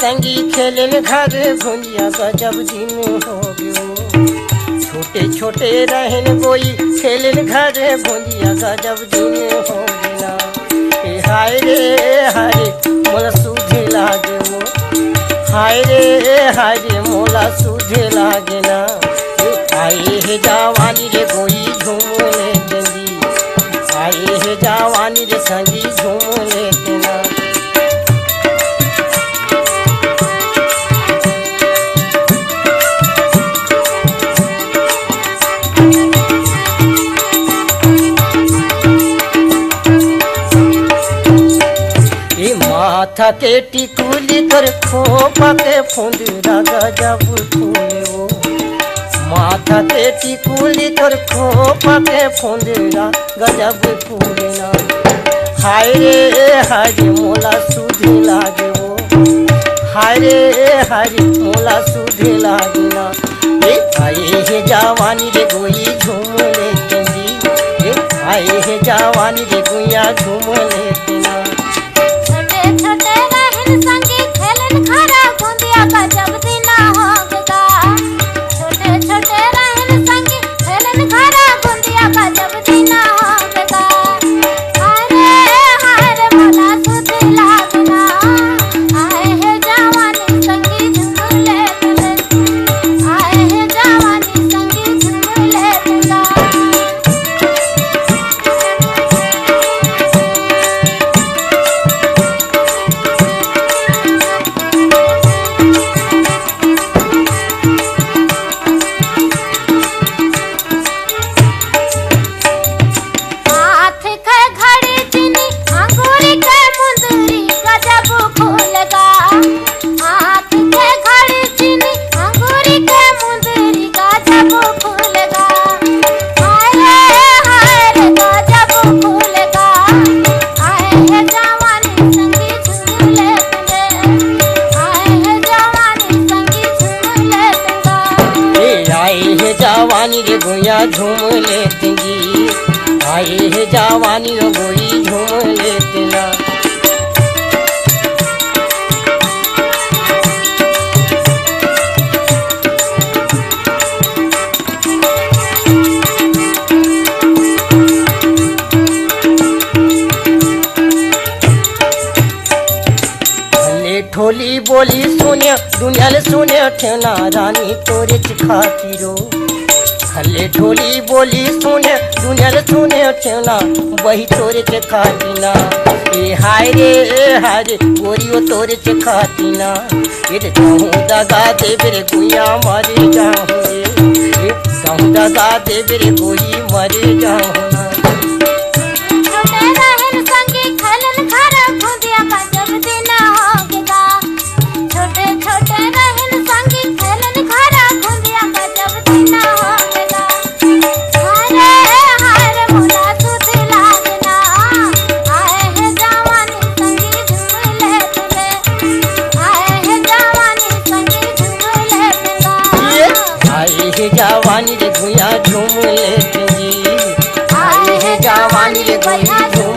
संगी खेलन घर भुंजिया गजब दिन हो गयो। छोटे छोटे रहन गोई खेलन घर भुंजिया गजब दिन हो गया। हाय रे मोला सूझे लागे वो, हाय रे मोला सूझे लागे ना। आए हे जवानी रे गोई झूमने देंगी, आए हे जवानी रे संगी झूमने देना। माथा के टिकुली कर खोपा के फुंदरा गजब फूले वो, माथा के टिकुली कर खोपा के फुंदरा गजब फूले ना। हाय रे मोला सूझे लागे वो, हाय रे मोला सूझे लागे ना। आए हे जवानी रे गोई झूम लेती, आए हे जवानी रे गोइया झूम लेती ना। संगी खेलन खरा भुंजिया गजब दिन हो गया। छोटे छोटे रहन संगी खेलन खरा भुंजिया गजब दिन हो गया। हाय मोला सूझे लागना, आए हे जवानी संगी झूम लेते, आए हे जवानी संगी झूम लेते। जवानी रे गोइया झूम लेती, आए हे जवानी रे गोई झूम लेती ना। ठोली बोली सुने दुनिया ले सुने ठेना रानी तोरे खातिरो। हल्ले ठोली बोली सुने दुनिया ले सुने ठेना वही तोरे खातिना। ए हाय रे गोरियो तोरे खातिना। ये कहूँ दगा दे बेरे गुइया मरे जाऊँ रे, कहूँ दगा दे बेरे गोई मरे जाऊँ ना। जवानी रे गुइया झूम लेती, आए हे जवानी रे गुइया झूम